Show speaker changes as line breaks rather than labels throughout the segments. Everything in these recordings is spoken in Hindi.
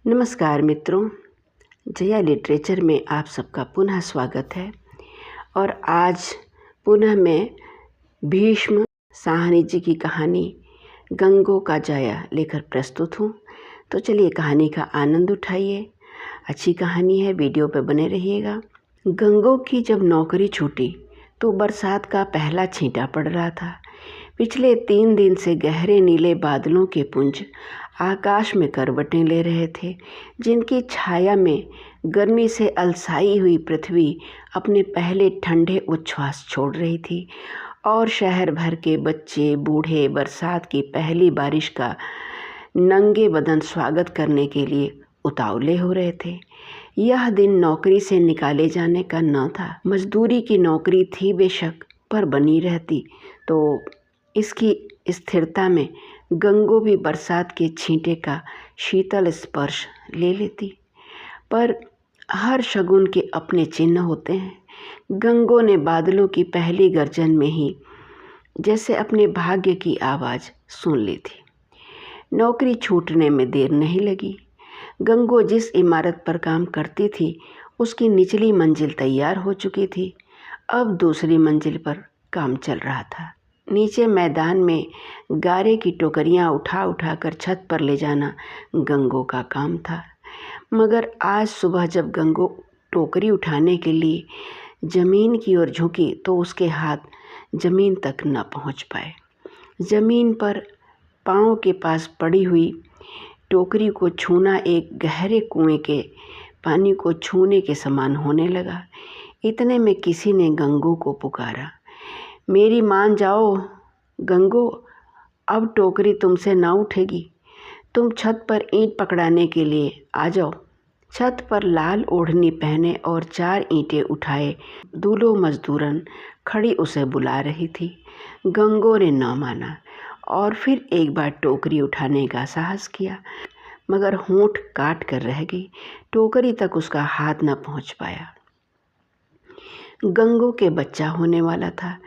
नमस्कार मित्रों, जया लिटरेचर में आप सबका पुनः स्वागत है। और आज पुनः मैं भीष्म साहनी जी की कहानी गंगो का जया लेकर प्रस्तुत हूँ। तो चलिए कहानी का आनंद उठाइए। अच्छी कहानी है, वीडियो पे बने रहिएगा। गंगो की जब नौकरी छूटी तो बरसात का पहला छींटा पड़ रहा था। पिछले 3 दिन से गहरे नीले बादलों के पुंज आकाश में करवटें ले रहे थे, जिनकी छाया में गर्मी से अलसाई हुई पृथ्वी अपने पहले ठंडे उच्छ्वास छोड़ रही थी और शहर भर के बच्चे बूढ़े बरसात की पहली बारिश का नंगे बदन स्वागत करने के लिए उतावले हो रहे थे। यह दिन नौकरी से निकाले जाने का न था। मजदूरी की नौकरी थी बेशक, पर बनी रहती तो इसकी स्थिरता में गंगो भी बरसात के छींटे का शीतल स्पर्श ले लेती। पर हर शगुन के अपने चिन्ह होते हैं। गंगो ने बादलों की पहली गर्जन में ही जैसे अपने भाग्य की आवाज़ सुन ली थी। नौकरी छूटने में देर नहीं लगी। गंगो जिस इमारत पर काम करती थी उसकी निचली मंजिल तैयार हो चुकी थी। अब दूसरी मंजिल पर काम चल रहा था। नीचे मैदान में गारे की टोकरियां उठा उठा कर छत पर ले जाना गंगो का काम था। मगर आज सुबह जब गंगो टोकरी उठाने के लिए ज़मीन की ओर झुकी तो उसके हाथ ज़मीन तक न पहुंच पाए। ज़मीन पर पाँव के पास पड़ी हुई टोकरी को छूना एक गहरे कुएं के पानी को छूने के समान होने लगा। इतने में किसी ने गंगो को पुकारा, मेरी मान जाओ गंगो, अब टोकरी तुमसे ना उठेगी। तुम छत पर ईंट पकड़ाने के लिए आ जाओ। छत पर लाल ओढ़नी पहने और 4 ईंटें उठाए दूल्हो मजदूरन खड़ी उसे बुला रही थी। गंगो ने न माना और फिर एक बार टोकरी उठाने का साहस किया, मगर होंठ काट कर रह गई। टोकरी तक उसका हाथ न पहुंच पाया। गंगो के बच्चा होने वाला था।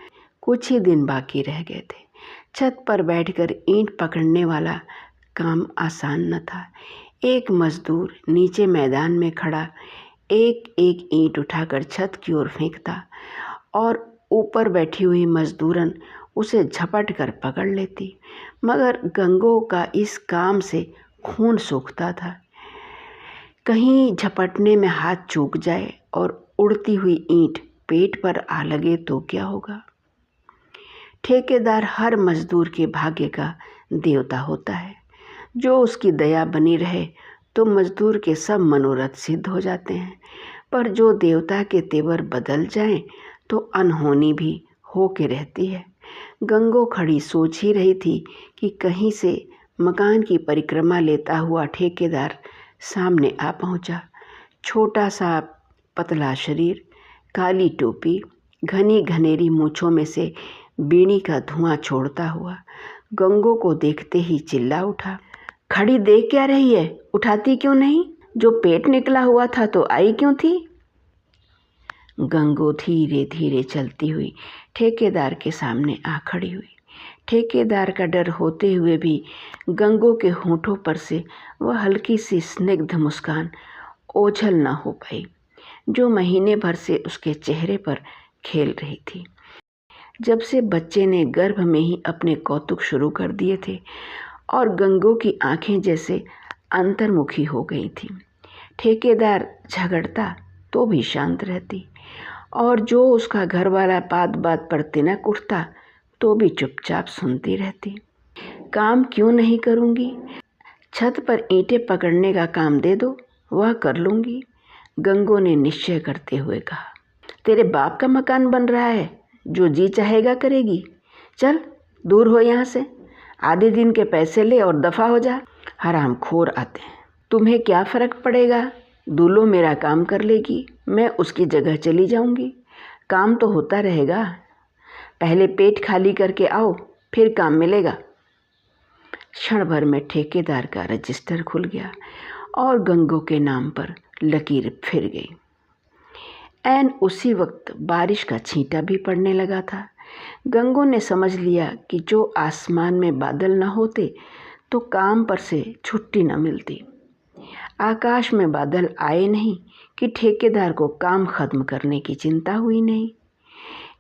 कुछ ही दिन बाकी रह गए थे। छत पर बैठकर ईंट पकड़ने वाला काम आसान न था। एक मजदूर नीचे मैदान में खड़ा एक एक ईंट उठाकर छत की ओर फेंकता और ऊपर बैठी हुई मजदूरन उसे झपट कर पकड़ लेती। मगर गंगो का इस काम से खून सूखता था। कहीं झपटने में हाथ चूक जाए और उड़ती हुई ईंट पेट पर आ लगे तो क्या होगा। ठेकेदार हर मजदूर के भाग्य का देवता होता है। जो उसकी दया बनी रहे तो मजदूर के सब मनोरथ सिद्ध हो जाते हैं, पर जो देवता के तेवर बदल जाएं तो अनहोनी भी हो के रहती है। गंगो खड़ी सोच ही रही थी कि कहीं से मकान की परिक्रमा लेता हुआ ठेकेदार सामने आ पहुंचा। छोटा सा पतला शरीर, काली टोपी, घनी घनेरी मूँछों में से बीड़ी का धुआं छोड़ता हुआ गंगो को देखते ही चिल्ला उठा, खड़ी देख क्या रही है? उठाती क्यों नहीं? जो पेट निकला हुआ था तो आई क्यों थी? गंगो धीरे धीरे चलती हुई ठेकेदार के सामने आ खड़ी हुई। ठेकेदार का डर होते हुए भी गंगो के होठों पर से वह हल्की सी स्निग्ध मुस्कान ओझल न हो पाई, जो महीने भर से उसके चेहरे पर खेल रही थी। जब से बच्चे ने गर्भ में ही अपने कौतुक शुरू कर दिए थे और गंगो की आंखें जैसे अंतर्मुखी हो गई थीं। ठेकेदार झगड़ता तो भी शांत रहती और जो उसका घरवाला बात बात पर तिनक उठता तो भी चुपचाप सुनती रहती। काम क्यों नहीं करूँगी? छत पर ईंटें पकड़ने का काम दे दो, वह कर लूँगी, गंगो ने निश्चय करते हुए कहा। तेरे बाप का मकान बन रहा है, जो जी चाहेगा करेगी। चल दूर हो यहाँ से, आधे दिन के पैसे ले और दफ़ा हो जा। हरामखोर आते हैं। तुम्हें क्या फ़र्क पड़ेगा? दूल्हो मेरा काम कर लेगी, मैं उसकी जगह चली जाऊँगी। काम तो होता रहेगा। पहले पेट खाली करके आओ, फिर काम मिलेगा। क्षण भर में ठेकेदार का रजिस्टर खुल गया और गंगो के नाम पर लकीर फिर गई। ऐन उसी वक्त बारिश का छींटा भी पड़ने लगा था। गंगो ने समझ लिया कि जो आसमान में बादल न होते तो काम पर से छुट्टी न मिलती। आकाश में बादल आए नहीं कि ठेकेदार को काम खत्म करने की चिंता हुई नहीं।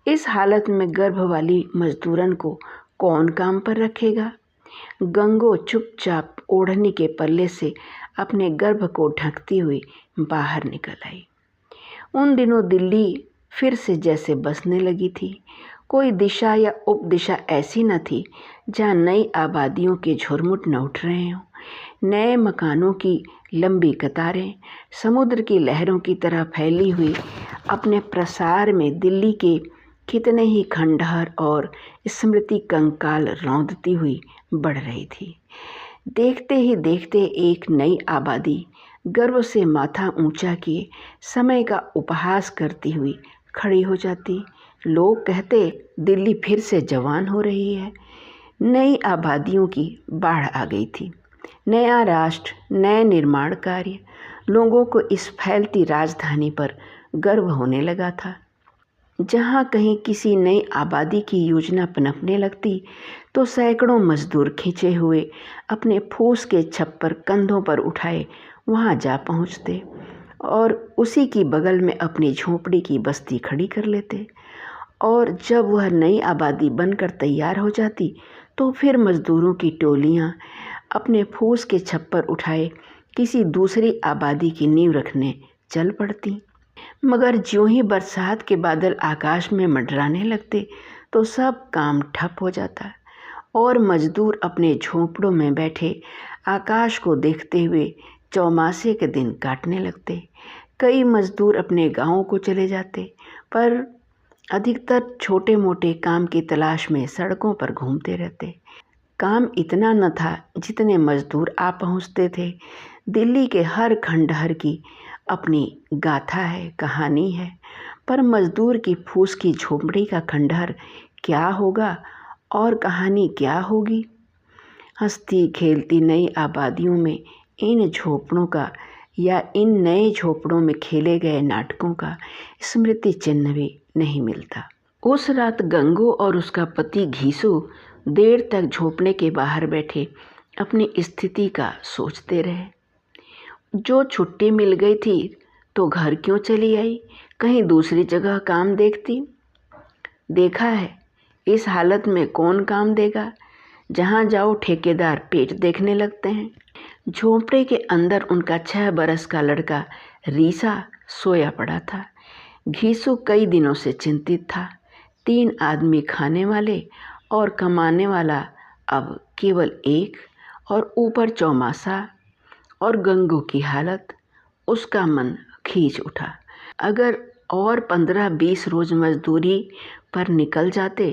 इस हालत में गर्भ वाली मजदूरन को कौन काम पर रखेगा। गंगो चुपचाप ओढ़नी के पल्ले से अपने गर्भ को ढकती हुई बाहर निकल आई। उन दिनों दिल्ली फिर से जैसे बसने लगी थी। कोई दिशा या उपदिशा ऐसी न थी जहाँ नई आबादियों के झुरमुट न उठ रहे हों। नए मकानों की लंबी कतारें समुद्र की लहरों की तरह फैली हुई अपने प्रसार में दिल्ली के कितने ही खंडहर और स्मृति कंकाल रौंदती हुई बढ़ रही थी। देखते ही देखते एक नई आबादी गर्व से माथा ऊंचा किए समय का उपहास करती हुई खड़ी हो जाती। लोग कहते दिल्ली फिर से जवान हो रही है। नई आबादियों की बाढ़ आ गई थी। नया राष्ट्र, नए निर्माण कार्य, लोगों को इस फैलती राजधानी पर गर्व होने लगा था। जहाँ कहीं किसी नई आबादी की योजना पनपने लगती तो सैकड़ों मजदूर खींचे हुए अपने फूस के छप्पर कंधों पर उठाए वहाँ जा पहुँचते और उसी की बगल में अपनी झोंपड़ी की बस्ती खड़ी कर लेते। और जब वह नई आबादी बनकर तैयार हो जाती तो फिर मजदूरों की टोलियाँ अपने फूस के छप्पर उठाए किसी दूसरी आबादी की नींव रखने चल पड़ती। मगर ज्यों ही बरसात के बादल आकाश में मंडराने लगते तो सब काम ठप हो जाता और मजदूर अपने झोंपड़ों में बैठे आकाश को देखते हुए चौमासे के दिन काटने लगते। कई मजदूर अपने गांवों को चले जाते, पर अधिकतर छोटे मोटे काम की तलाश में सड़कों पर घूमते रहते। काम इतना न था जितने मजदूर आ पहुंचते थे। दिल्ली के हर खंडहर की अपनी गाथा है, कहानी है, पर मजदूर की फूस की झोंपड़ी का खंडहर क्या होगा और कहानी क्या होगी। हंसती खेलती नई आबादियों में इन झोंपड़ों का या इन नए झोंपड़ों में खेले गए नाटकों का स्मृति चिन्ह भी नहीं मिलता। उस रात गंगू और उसका पति घीसू देर तक झोंपड़े के बाहर बैठे अपनी स्थिति का सोचते रहे। जो छुट्टी मिल गई थी तो घर क्यों चली आई, कहीं दूसरी जगह काम देखती। देखा है इस हालत में कौन काम देगा। जहाँ जाओ ठेकेदार पेट देखने लगते हैं। झोंपड़े के अंदर उनका 6 बरस का लड़का रीसा सोया पड़ा था। घीसू कई दिनों से चिंतित था। 3 आदमी खाने वाले और कमाने वाला अब केवल एक, और ऊपर चौमासा और गंगू की हालत। उसका मन खींच उठा। अगर और 15-20 रोज मजदूरी पर निकल जाते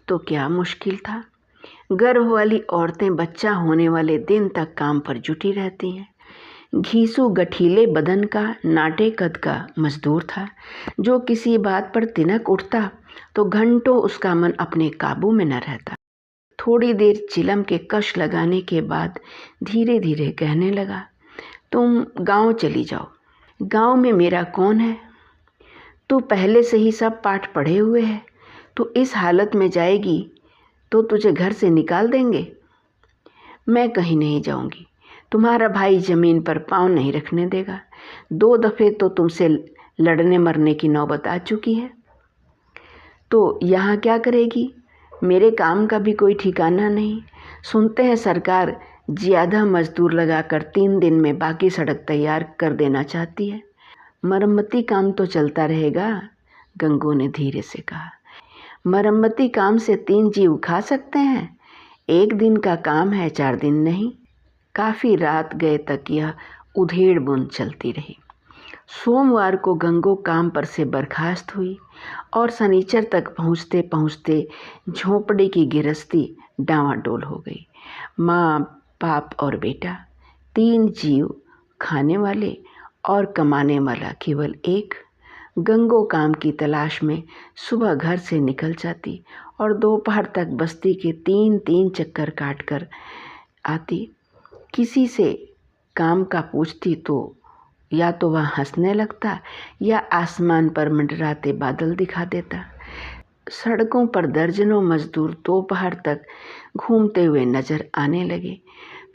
तो क्या मुश्किल था। गर्भ वाली औरतें बच्चा होने वाले दिन तक काम पर जुटी रहती हैं। घीसू गठीले बदन का, नाटे कद का मजदूर था। जो किसी बात पर तिनक उठता तो घंटों उसका मन अपने काबू में न रहता। थोड़ी देर चिलम के कश लगाने के बाद धीरे धीरे कहने लगा, तुम गांव चली जाओ। गांव में मेरा कौन है। तू पहले से ही सब पाठ पढ़े हुए है। तू इस हालत में जाएगी तो तुझे घर से निकाल देंगे। मैं कहीं नहीं जाऊंगी। तुम्हारा भाई जमीन पर पाँव नहीं रखने देगा। 2 दफ़े तो तुमसे लड़ने मरने की नौबत आ चुकी है। तो यहाँ क्या करेगी। मेरे काम का भी कोई ठिकाना नहीं। सुनते हैं सरकार ज़्यादा मजदूर लगाकर 3 दिन में बाकी सड़क तैयार कर देना चाहती है। मरम्मती काम तो चलता रहेगा, गंगू ने धीरे से कहा। मरम्मती काम से 3 जीव खा सकते हैं। 1 दिन का काम है, 4 दिन नहीं। काफ़ी रात गए तक यह उधेड़ बुन चलती रही। सोमवार को गंगू काम पर से बर्खास्त हुई और शनिचर तक पहुँचते पहुँचते झोंपड़ी की गिरस्ती डांवाडोल हो गई। माँ, बाप और बेटा, 3 जीव, खाने वाले और कमाने वाला केवल एक। गंगू काम की तलाश में सुबह घर से निकल जाती और दोपहर तक बस्ती के 3-3 चक्कर काट कर आती। किसी से काम का पूछती तो या तो वह हंसने लगता या आसमान पर मंडराते बादल दिखा देता। सड़कों पर दर्जनों मजदूर दोपहर तक घूमते हुए नजर आने लगे।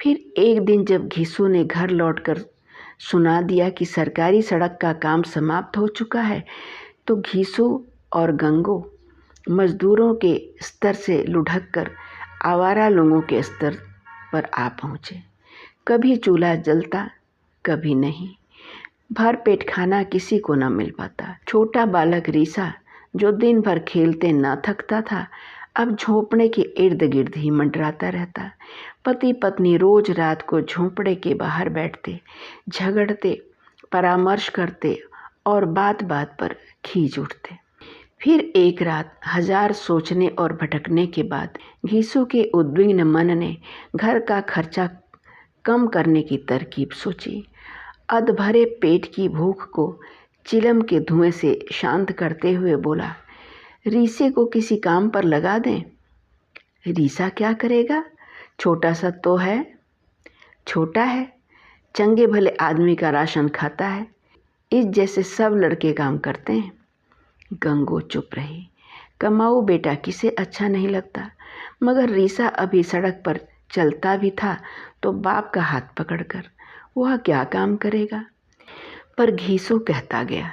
फिर एक दिन जब घीसू ने घर लौटकर सुना दिया कि सरकारी सड़क का काम समाप्त हो चुका है तो घीसू और गंगो मजदूरों के स्तर से लुढ़क कर आवारा लोगों के स्तर पर आ पहुँचे। कभी चूल्हा जलता, कभी नहीं। भर पेट खाना किसी को न मिल पाता। छोटा बालक रीसा, जो दिन भर खेलते न थकता था, अब झोंपड़े के इर्द गिर्द ही मंडराता रहता। पति पत्नी रोज रात को झोंपड़े के बाहर बैठते, झगड़ते, परामर्श करते और बात बात पर खींच उठते। फिर एक रात हजार सोचने और भटकने के बाद घीसू के उद्विग्न मन ने घर का खर्चा कम करने की तरकीब सोची। अधभरे पेट की भूख को चिलम के धुएं से शांत करते हुए बोला, रीसे को किसी काम पर लगा दें। रीसा क्या करेगा? छोटा सा तो है। छोटा है, चंगे भले आदमी का राशन खाता है। इस जैसे सब लड़के काम करते हैं। गंगो चुप रही। कमाऊ बेटा किसे अच्छा नहीं लगता, मगर रीसा अभी सड़क पर चलता भी था तो बाप का हाथ पकड़कर वह क्या काम करेगा। पर घीसू कहता गया,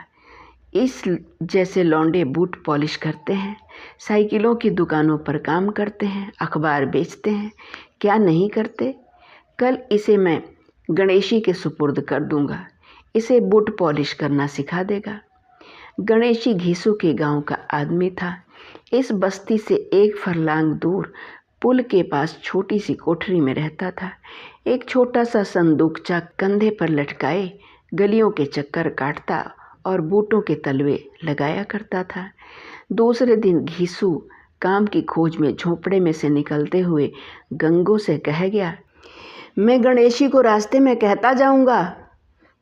इस जैसे लौंडे बूट पॉलिश करते हैं, साइकिलों की दुकानों पर काम करते हैं, अखबार बेचते हैं, क्या नहीं करते। कल इसे मैं गणेशी के सुपुर्द कर दूंगा, इसे बूट पॉलिश करना सिखा देगा। गणेशी घीसू के गांव का आदमी था। इस बस्ती से एक फरलांग दूर पुल के पास छोटी सी कोठरी में रहता था। एक छोटा सा संदूकचा कंधे पर लटकाए गलियों के चक्कर काटता और बूटों के तलवे लगाया करता था। दूसरे दिन घीसू काम की खोज में झोंपड़े में से निकलते हुए गंगो से कह गया, मैं गणेशी को रास्ते में कहता जाऊंगा,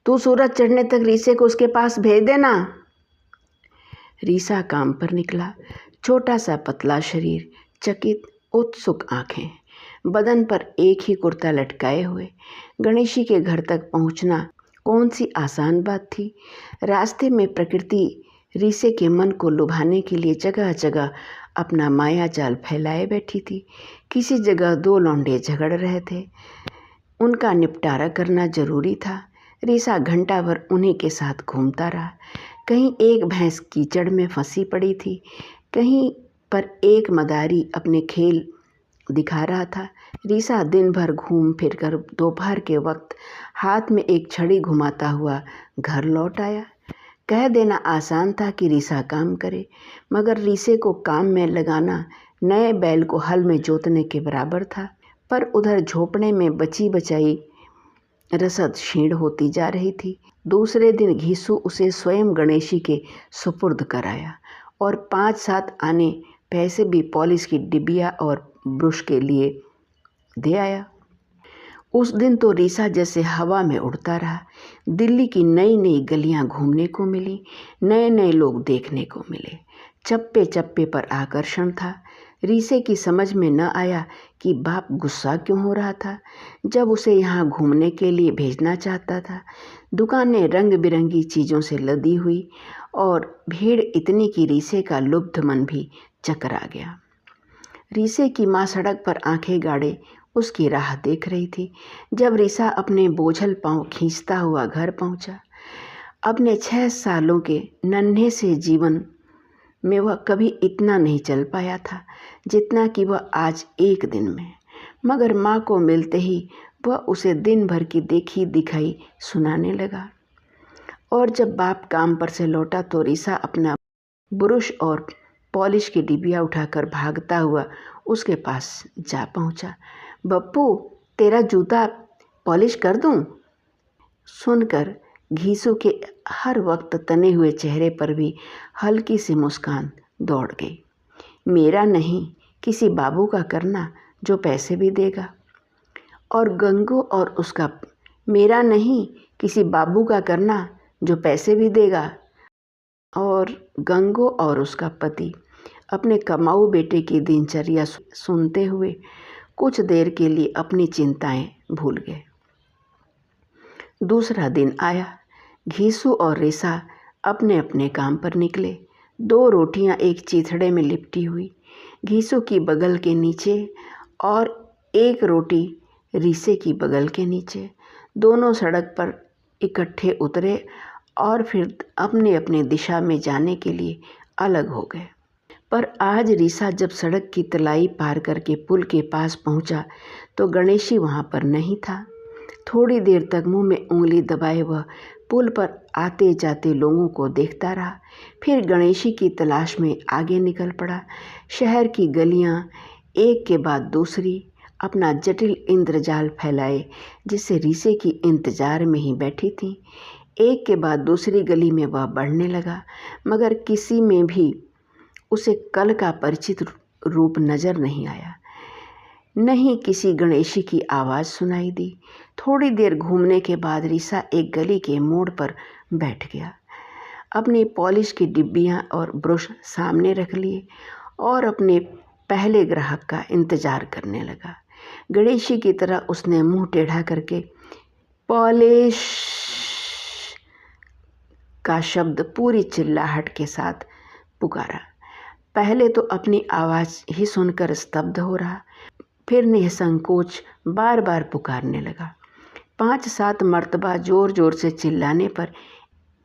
तू सूरज चढ़ने तक रीसे को उसके पास भेज देना। रीसा काम पर निकला। छोटा सा पतला शरीर, चकित उत्सुक आंखें, बदन पर एक ही कुर्ता लटकाए हुए। गणेशी के घर तक पहुंचना कौन सी आसान बात थी। रास्ते में प्रकृति रीसे के मन को लुभाने के लिए जगह जगह अपना माया जाल फैलाए बैठी थी। किसी जगह दो लौंडे झगड़ रहे थे, उनका निपटारा करना जरूरी था। रीसा घंटा भर उन्हीं के साथ घूमता रहा। कहीं एक भैंस कीचड़ में फंसी पड़ी थी, कहीं पर एक मदारी अपने खेल दिखा रहा था। रीसा दिन भर घूम फिर कर दोपहर के वक्त हाथ में एक छड़ी घुमाता हुआ घर लौट आया। कह देना आसान था कि रीसा काम करे, मगर रीसे को काम में लगाना नए बैल को हल में जोतने के बराबर था। पर उधर झोपड़े में बची बचाई रसद क्षीण होती जा रही थी। दूसरे दिन घीसू उसे स्वयं गणेशी के सुपुर्द कराया और 5-7 आने पैसे भी पॉलिश की डिबिया और ब्रश के लिए दे आया। उस दिन तो रीसा जैसे हवा में उड़ता रहा। दिल्ली की नई नई गलियां घूमने को मिली, नए नए लोग देखने को मिले। चप्पे चप्पे पर आकर्षण था। रीसे की समझ में न आया कि बाप गुस्सा क्यों हो रहा था जब उसे यहाँ घूमने के लिए भेजना चाहता था। दुकानें रंग बिरंगी चीज़ों से लदी हुई और भीड़ इतनी कि रीसे का लुब्ध मन भी चकरा गया। रीसे की माँ सड़क पर आंखें गाड़े उसकी राह देख रही थी। जब रीसा अपने बोझल पांव खींचता हुआ घर पहुंचा, अपने 6 सालों के नन्हे से जीवन में वह कभी इतना नहीं चल पाया था जितना कि वह आज एक दिन में। मगर माँ को मिलते ही वह उसे दिन भर की देखी दिखाई सुनाने लगा। और जब बाप काम पर से लौटा तो रीसा अपना ब्रश और पॉलिश की डिबिया उठाकर भागता हुआ उसके पास जा पहुंचा। बप्पू, तेरा जूता पॉलिश कर दूं? सुनकर घीसू के हर वक्त तने हुए चेहरे पर भी हल्की सी मुस्कान दौड़ गई। मेरा नहीं, किसी बाबू का करना जो पैसे भी देगा। और गंगू और उसका, मेरा नहीं, किसी बाबू का करना जो पैसे भी देगा। और गंगू और उसका पति अपने कमाऊ बेटे की दिनचर्या सुनते हुए कुछ देर के लिए अपनी चिंताएं भूल गए। दूसरा दिन आया। घीसू और रीसा अपने अपने काम पर निकले। 2 रोटियां एक चीथड़े में लिपटी हुई घीसू की बगल के नीचे और एक रोटी रीसे की बगल के नीचे। दोनों सड़क पर इकट्ठे उतरे और फिर अपने अपने दिशा में जाने के लिए अलग हो गए। पर आज रीसा जब सड़क की तलाई पार करके पुल के पास पहुंचा तो गणेशी वहां पर नहीं था। थोड़ी देर तक मुंह में उंगली दबाए वह पुल पर आते जाते लोगों को देखता रहा। फिर गणेशी की तलाश में आगे निकल पड़ा। शहर की गलियां एक के बाद दूसरी अपना जटिल इंद्रजाल फैलाए, जिससे रीसे की इंतजार में ही बैठी थी। एक के बाद दूसरी गली में वह बढ़ने लगा, मगर किसी में भी उसे कल का परिचित रूप नजर नहीं आया। नहीं किसी गणेशी की आवाज़ सुनाई दी। थोड़ी देर घूमने के बाद रीसा एक गली के मोड़ पर बैठ गया। अपनी पॉलिश की डिब्बियां और ब्रश सामने रख लिए और अपने पहले ग्राहक का इंतजार करने लगा। गणेशी की तरह उसने मुंह टेढ़ा करके पॉलिश का शब्द पूरी चिल्लाहट के साथ पुकारा। पहले तो अपनी आवाज़ ही सुनकर स्तब्ध हो रहा, फिर निसंकोच बार बार पुकारने लगा। 5-7 मर्तबा ज़ोर ज़ोर से चिल्लाने पर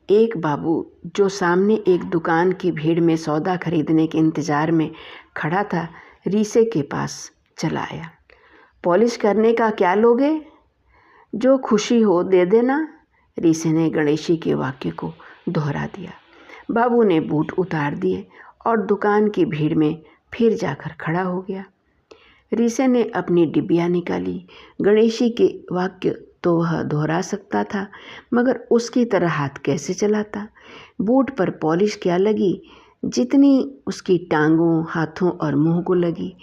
एक बाबू जो सामने एक दुकान की भीड़ में सौदा खरीदने के इंतज़ार में खड़ा था, रीसे के पास चला आया। पॉलिश करने का क्या लोगे? जो खुशी हो दे देना। रीसे ने गणेशी के वाक्य को दोहरा दिया। बाबू ने बूट उतार दिए और दुकान की भीड़ में फिर जाकर खड़ा हो गया। रीसे ने अपनी डिब्बियाँ निकाली। गणेशी के वाक्य तो वह दोहरा सकता था, मगर उसकी तरह हाथ कैसे चलाता? बूट पर पॉलिश क्या लगी जितनी उसकी टांगों, हाथों और मुंह को लगी।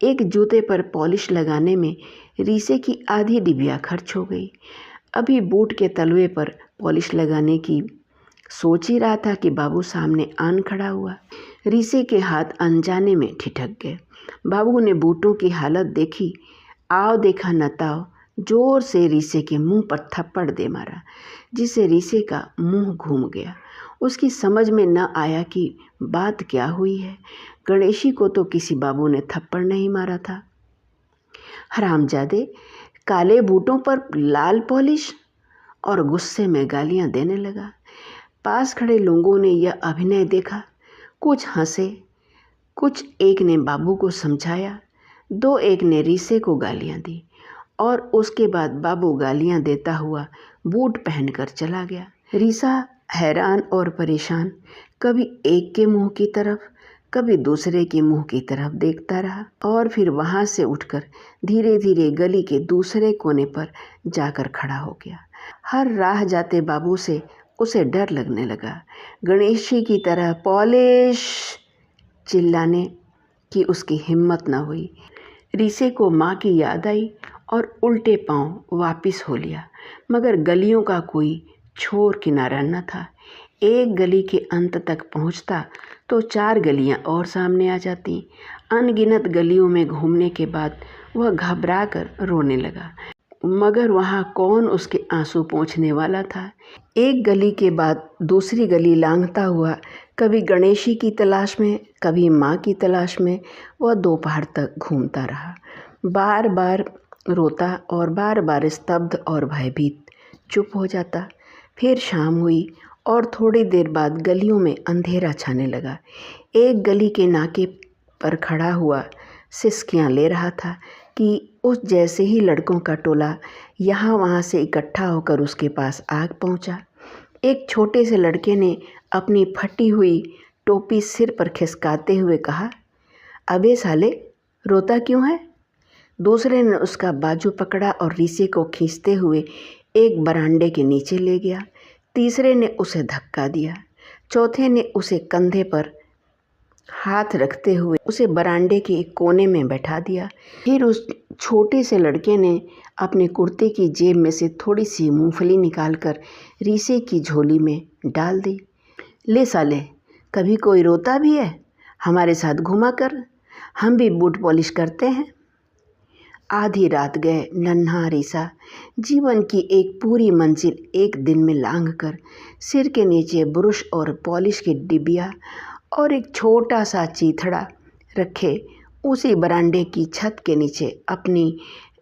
एक जूते पर पॉलिश लगाने में रीसे की आधी डिब्बियाँ खर्च हो गई। अभी बूट के तलवे पर पॉलिश लगाने की सोच ही रहा था कि बाबू सामने आन खड़ा हुआ। रीसे के हाथ अनजाने में ठिठक गए। बाबू ने बूटों की हालत देखी। आओ देखा न ताओ जोर से रीसे के मुंह पर थप्पड़ दे मारा, जिससे रीसे का मुंह घूम गया। उसकी समझ में न आया कि बात क्या हुई है। गणेशी को तो किसी बाबू ने थप्पड़ नहीं मारा था। हरामजादे, काले बूटों पर लाल पॉलिश, और गुस्से में गालियां देने लगा। पास खड़े लोगों ने यह अभिनय देखा। कुछ हंसे, कुछ एक ने बाबू को समझाया, 2-1 ने रीसे को गालियां दी और उसके बाद बाबू गालियां देता हुआ बूट पहनकर चला गया। रीसा हैरान और परेशान कभी एक के मुंह की तरफ, कभी दूसरे के मुंह की तरफ देखता रहा और फिर वहां से उठकर धीरे धीरे गली के दूसरे कोने पर जाकर खड़ा हो गया। हर राह जाते बाबू से उसे डर लगने लगा। गणेशी की तरह पॉलिश चिल्लाने की उसकी हिम्मत न हुई। रीसे को माँ की याद आई और उल्टे पांव वापिस हो लिया, मगर गलियों का कोई छोर किनारा न था। एक गली के अंत तक पहुंचता तो 4 गलियां और सामने आ जाती। अनगिनत गलियों में घूमने के बाद वह घबरा कर रोने लगा, मगर वहाँ कौन उसके आंसू पोंछने वाला था। एक गली के बाद दूसरी गली लांघता हुआ कभी गणेशी की तलाश में, कभी माँ की तलाश में वह दोपहर तक घूमता रहा। बार बार रोता और बार बार स्तब्ध और भयभीत चुप हो जाता। फिर शाम हुई और थोड़ी देर बाद गलियों में अंधेरा छाने लगा। एक गली के नाके पर खड़ा हुआ सिसकियाँ ले रहा था कि उस जैसे ही लड़कों का टोला यहाँ वहाँ से इकट्ठा होकर उसके पास आग पहुँचा। एक छोटे से लड़के ने अपनी फटी हुई टोपी सिर पर खिसकाते हुए कहा, अबे साले, रोता क्यों है? दूसरे ने उसका बाजू पकड़ा और रीसे को खींचते हुए एक बरामदे के नीचे ले गया। तीसरे ने उसे धक्का दिया। चौथे ने उसे कंधे पर हाथ रखते हुए उसे बरामदे के एक कोने में बैठा दिया। फिर उस छोटे से लड़के ने अपने कुर्ते की जेब में से थोड़ी सी मूंगफली निकालकर रीसे की झोली में डाल दी। ले साले, कभी कोई रोता भी है? हमारे साथ घुमा कर, हम भी बूट पॉलिश करते हैं। आधी रात गए नन्हा रीसा जीवन की एक पूरी मंजिल एक दिन में लांघकर सिर के नीचे ब्रश और पॉलिश की डिबिया और एक छोटा सा चीथड़ा रखे उसी बरामदे की छत के नीचे अपनी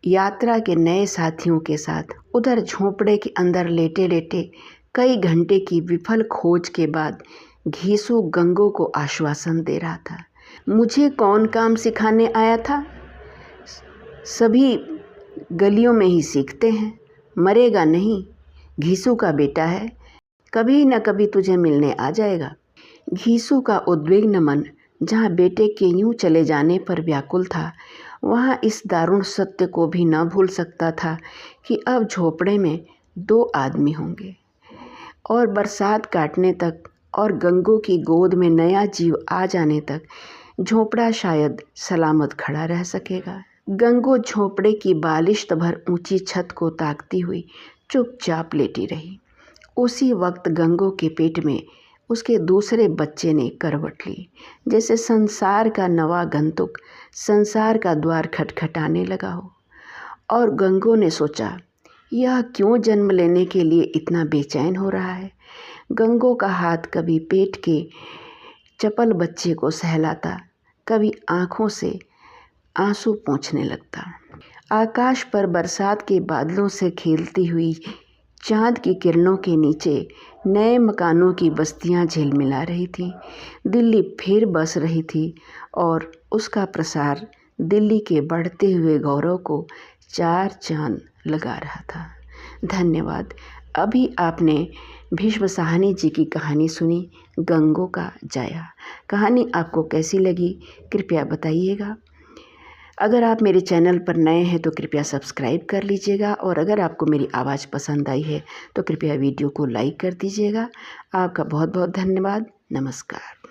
यात्रा के नए साथियों के साथ उधर झोंपड़े के अंदर लेटे लेटे कई घंटे की विफल खोज के बाद घीसू गंगो को आश्वासन दे रहा था। मुझे कौन काम सिखाने आया था? सभी गलियों में ही सीखते हैं, मरेगा नहीं, घीसू का बेटा है, कभी न कभी तुझे मिलने आ जाएगा। घीसू का उद्विग्न मन जहाँ बेटे के यूं चले जाने पर व्याकुल था, वहाँ इस दारुण सत्य को भी न भूल सकता था कि अब झोपड़े में 2 आदमी होंगे और बरसात काटने तक और गंगो की गोद में नया जीव आ जाने तक झोपड़ा शायद सलामत खड़ा रह सकेगा। गंगो झोपड़े की बालिश्त भर ऊंची छत को ताकती हुई चुपचाप लेटी रही। उसी वक्त गंगो के पेट में उसके दूसरे बच्चे ने करवट ली, जैसे संसार का नवा गंतुक संसार का द्वार खटखटाने लगा हो। और गंगो ने सोचा, यह क्यों जन्म लेने के लिए इतना बेचैन हो रहा है। गंगो का हाथ कभी पेट के चपल बच्चे को सहलाता, कभी आँखों से आंसू पोंछने लगता। आकाश पर बरसात के बादलों से खेलती हुई चाँद की किरणों के नीचे नए मकानों की बस्तियां झिलमिला रही थीं। दिल्ली फिर बस रही थी और उसका प्रसार दिल्ली के बढ़ते हुए गौरव को 4 चांद लगा रहा था। धन्यवाद। अभी आपने भीष्म साहनी जी की कहानी सुनी, गंगो का जाया। कहानी आपको कैसी लगी कृपया बताइएगा। अगर आप मेरे चैनल पर नए हैं तो कृपया सब्सक्राइब कर लीजिएगा और अगर आपको मेरी आवाज़ पसंद आई है तो कृपया वीडियो को लाइक कर दीजिएगा। आपका बहुत बहुत धन्यवाद। नमस्कार।